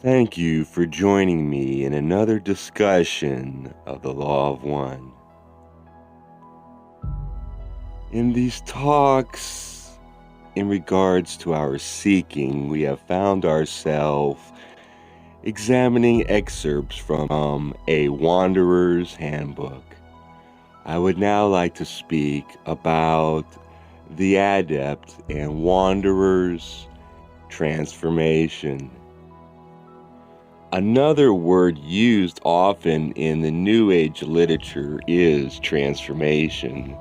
Thank you for joining me in another discussion of the Law of One. In these talks, in regards to our seeking, we have found ourselves examining excerpts from A Wanderer's Handbook. I would now like to speak about the Adept and Wanderer's transformation. Another word used often in the New Age literature is transformation.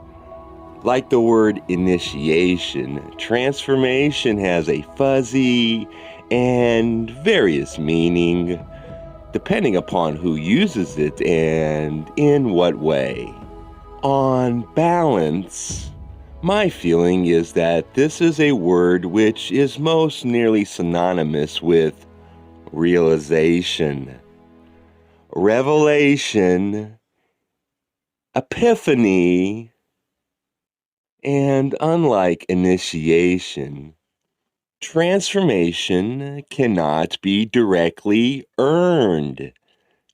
Like the word initiation, transformation has a fuzzy and various meaning, depending upon who uses it and in what way. On balance, my feeling is that this is a word which is most nearly synonymous with realization, revelation, epiphany, and unlike initiation, transformation cannot be directly earned.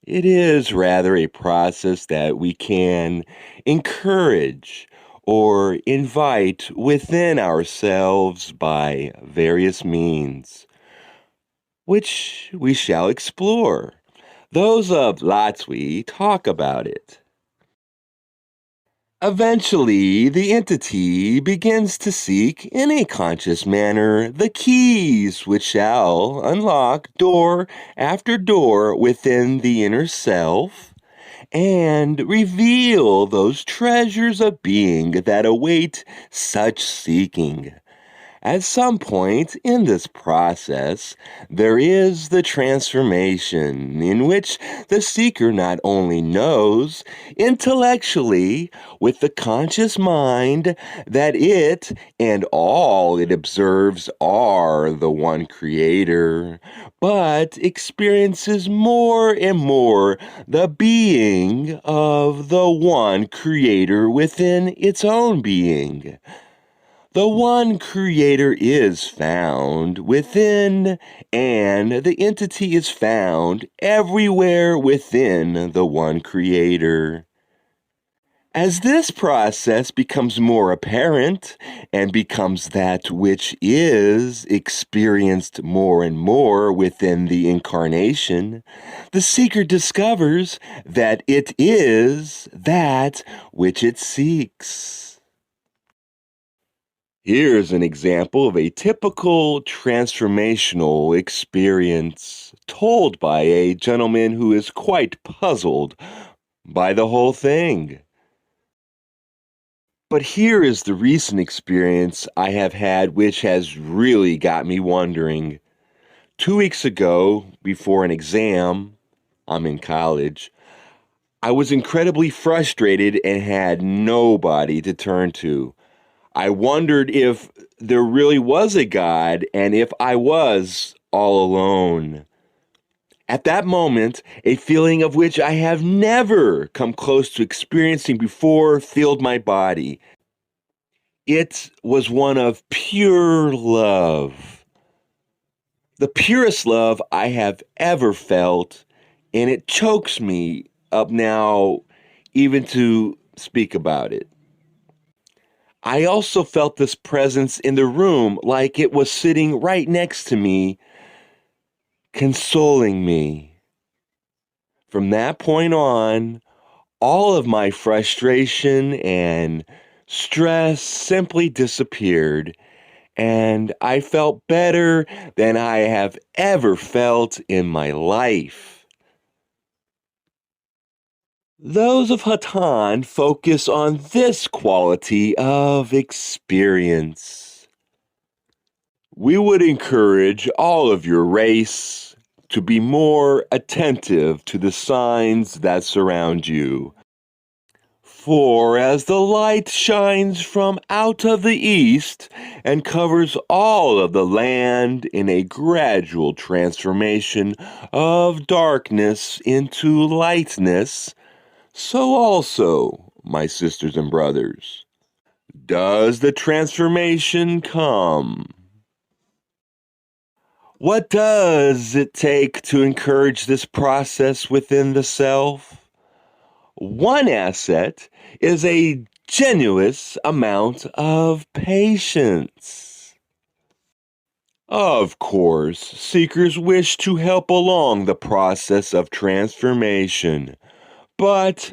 It is rather a process that we can encourage or invite within ourselves by various means, which we shall explore. Those of Latsui talk about it. Eventually, the entity begins to seek in a conscious manner the keys which shall unlock door after door within the inner self and reveal those treasures of being that await such seeking. At some point in this process, there is the transformation in which the seeker not only knows intellectually with the conscious mind that it and all it observes are the one creator, but experiences more and more the being of the one creator within its own being. The one creator is found within, and the entity is found everywhere within the one creator. As this process becomes more apparent and becomes that which is experienced more and more within the incarnation, the seeker discovers that it is that which it seeks. Here's an example of a typical transformational experience told by a gentleman who is quite puzzled by the whole thing. But here is the recent experience I have had which has really got me wondering. 2 weeks ago, before an exam, I'm in college, I was incredibly frustrated and had nobody to turn to. I wondered if there really was a God and if I was all alone. At that moment, a feeling of which I have never come close to experiencing before filled my body. It was one of pure love, the purest love I have ever felt, and it chokes me up now even to speak about it. I also felt this presence in the room like it was sitting right next to me, consoling me. From that point on, all of my frustration and stress simply disappeared, and I felt better than I have ever felt in my life. Those of Hatan focus on this quality of experience. We would encourage all of your race to be more attentive to the signs that surround you. For as the light shines from out of the east and covers all of the land in a gradual transformation of darkness into lightness, so also, my sisters and brothers, does the transformation come. What does it take to encourage this process within the self? One asset is a generous amount of patience. Of course, seekers wish to help along the process of transformation, but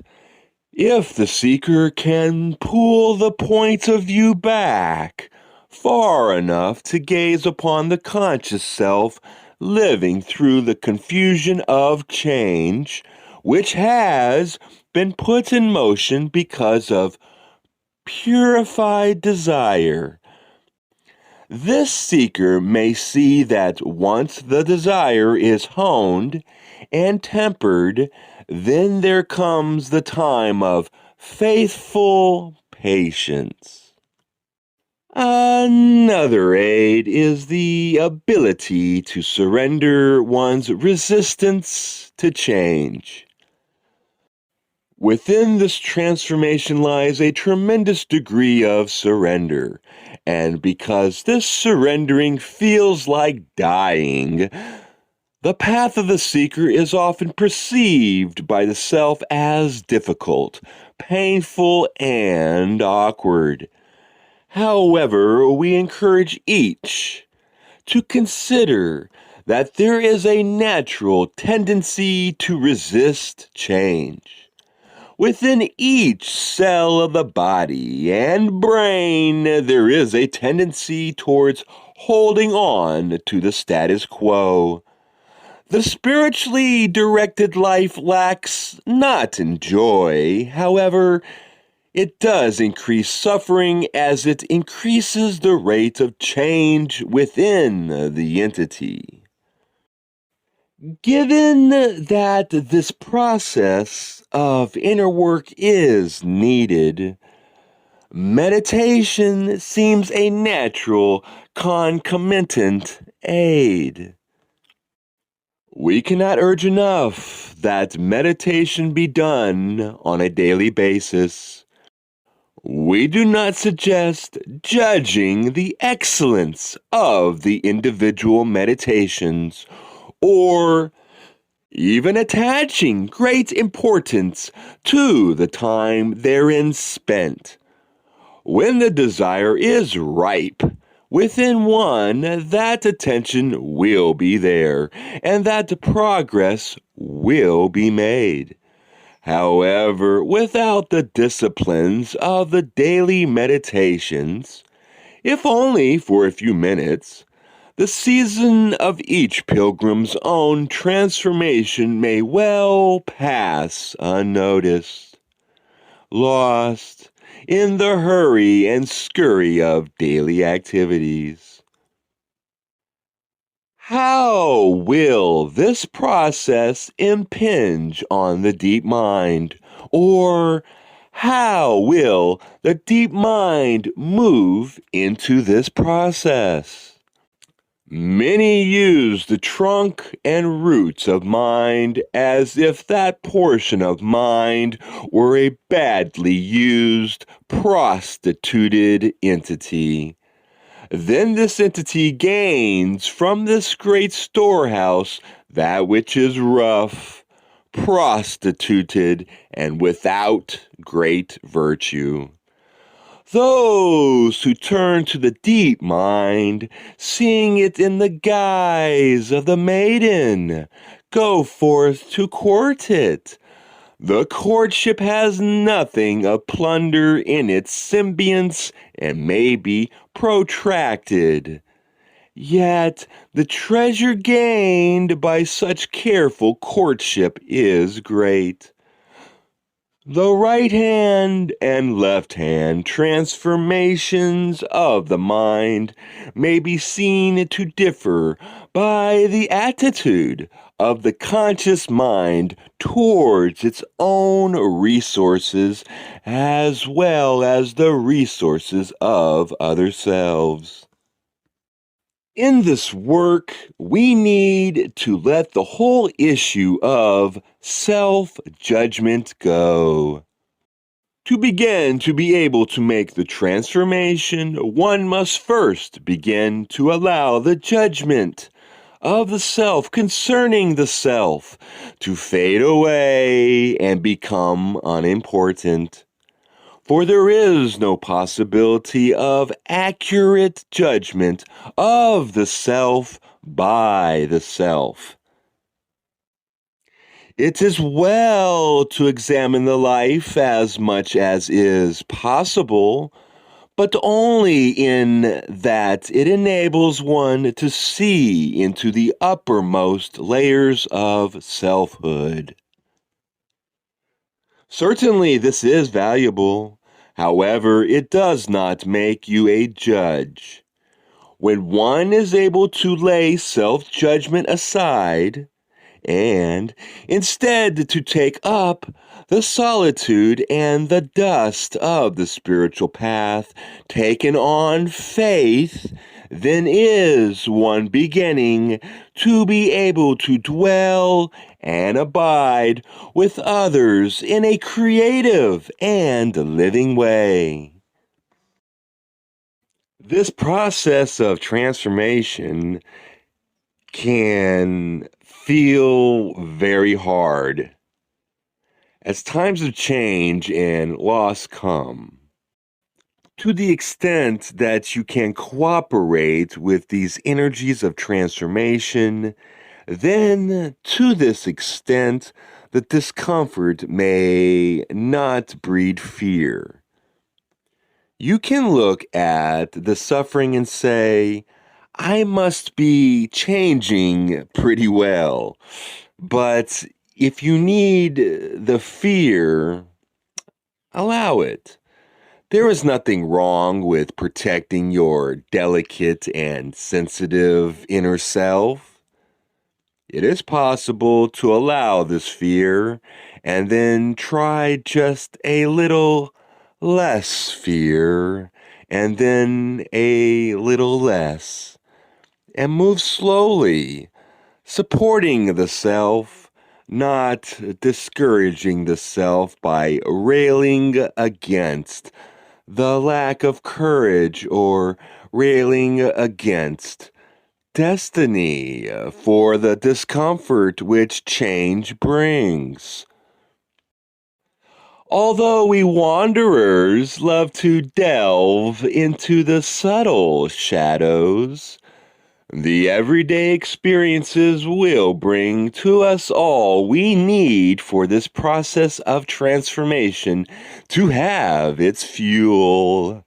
if the seeker can pull the point of view back far enough to gaze upon the conscious self living through the confusion of change, which has been put in motion because of purified desire, this seeker may see that once the desire is honed and tempered, then there comes the time of faithful patience. Another aid is the ability to surrender one's resistance to change. Within this transformation lies a tremendous degree of surrender, and because this surrendering feels like dying, the path of the seeker is often perceived by the self as difficult, painful, and awkward. However, we encourage each to consider that there is a natural tendency to resist change. Within each cell of the body and brain, there is a tendency towards holding on to the status quo. The spiritually directed life lacks not in joy. However, it does increase suffering as it increases the rate of change within the entity. Given that this process of inner work is needed, meditation seems a natural concomitant aid. We cannot urge enough that meditation be done on a daily basis. We do not suggest judging the excellence of the individual meditations or even attaching great importance to the time therein spent. When the desire is ripe within one, that attention will be there, and that progress will be made. However, without the disciplines of the daily meditations, if only for a few minutes, the season of each pilgrim's own transformation may well pass unnoticed, lost in the hurry and scurry of daily activities. How will this process impinge on the deep mind? Or how will the deep mind move into this process? Many use the trunk and roots of mind as if that portion of mind were a badly used, prostituted entity. Then this entity gains from this great storehouse that which is rough, prostituted, and without great virtue. Those who turn to the deep mind, seeing it in the guise of the maiden, go forth to court it. The courtship has nothing of plunder in its semblance and may be protracted. Yet the treasure gained by such careful courtship is great. The right hand and left hand transformations of the mind may be seen to differ by the attitude of the conscious mind towards its own resources as well as the resources of other selves. In this work, we need to let the whole issue of self-judgment go. To begin to be able to make the transformation, one must first begin to allow the judgment of the self concerning the self to fade away and become unimportant. For there is no possibility of accurate judgment of the self by the self. It is well to examine the life as much as is possible, but only in that it enables one to see into the uppermost layers of selfhood. Certainly, this is valuable. However, it does not make you a judge. When one is able to lay self-judgment aside, and instead to take up the solitude and the dust of the spiritual path, taken on faith, then is one beginning to be able to dwell and abide with others in a creative and living way. This process of transformation can feel very hard as times of change and loss come. To the extent that you can cooperate with these energies of transformation, then to this extent, the discomfort may not breed fear. You can look at the suffering and say, I must be changing pretty well. But if you need the fear, allow it. There is nothing wrong with protecting your delicate and sensitive inner self. It is possible to allow this fear and then try just a little less fear and then a little less and move slowly, supporting the self, not discouraging the self by railing against the lack of courage or railing against destiny for the discomfort which change brings. Although we wanderers love to delve into the subtle shadows, the everyday experiences will bring to us all we need for this process of transformation to have its fuel.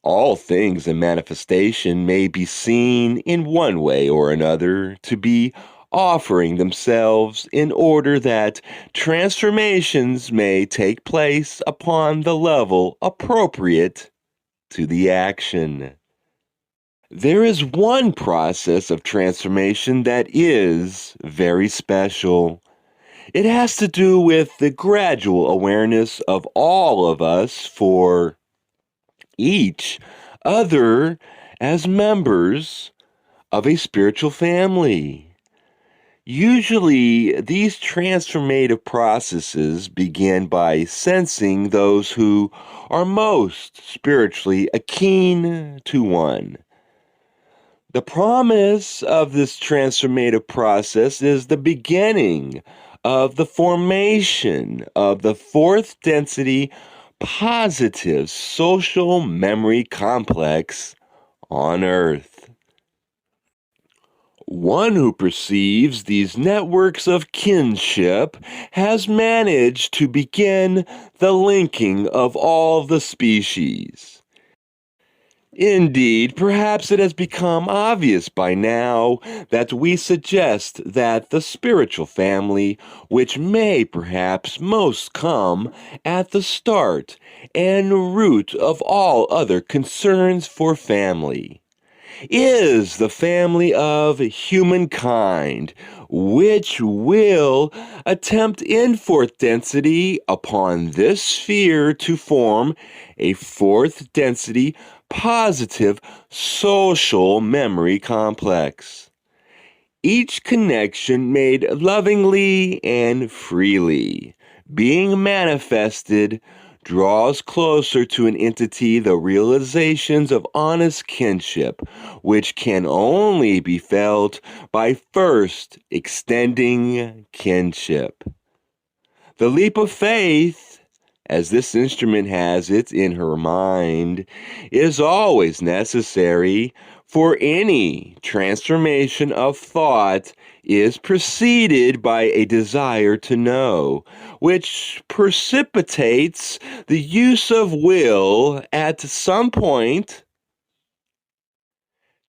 All things in manifestation may be seen in one way or another to be offering themselves in order that transformations may take place upon the level appropriate to the action. There is one process of transformation that is very special. It has to do with the gradual awareness of all of us for each other as members of a spiritual family. Usually, these transformative processes begin by sensing those who are most spiritually akin to one. The promise of this transformative process is the beginning of the formation of the fourth density positive social memory complex on Earth. One who perceives these networks of kinship has managed to begin the linking of all the species. Indeed, perhaps it has become obvious by now that we suggest that the spiritual family, which may perhaps most come at the start and root of all other concerns for family, is the family of humankind, which will attempt in fourth density upon this sphere to form a fourth density positive social memory complex. Each connection made lovingly and freely, being manifested draws closer to an entity the realizations of honest kinship, which can only be felt by first extending kinship. The leap of faith, as this instrument has it in her mind, is always necessary, for any transformation of thought is preceded by a desire to know, which precipitates the use of will at some point.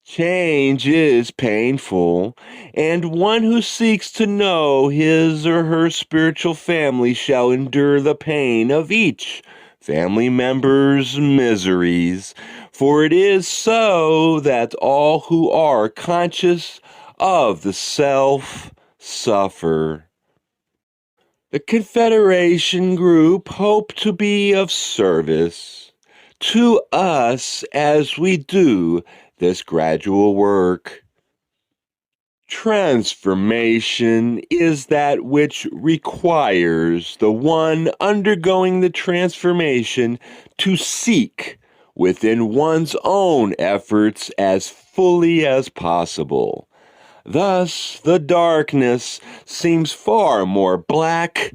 Change is painful, and one who seeks to know his or her spiritual family shall endure the pain of each family member's miseries, for it is so that all who are conscious of the self suffer. The Confederation group hope to be of service to us as we do this gradual work. Transformation is that which requires the one undergoing the transformation to seek within one's own efforts as fully as possible. Thus, the darkness seems far more black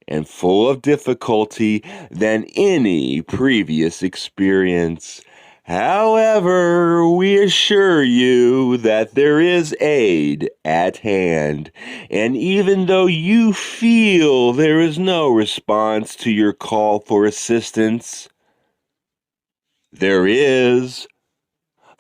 and full of difficulty than any previous experience. However, we assure you that there is aid at hand, and even though you feel there is no response to your call for assistance, there is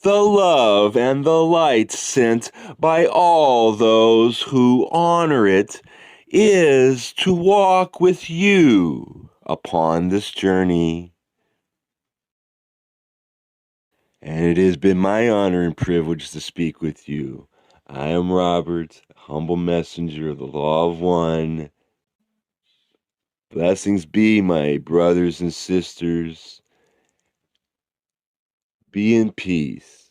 the love and the light sent by all those who honor it is to walk with you upon this journey. And it has been my honor and privilege to speak with you. I am Robert, humble messenger of the Law of One. Blessings be, my brothers and sisters. Be in peace.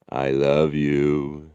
I love you.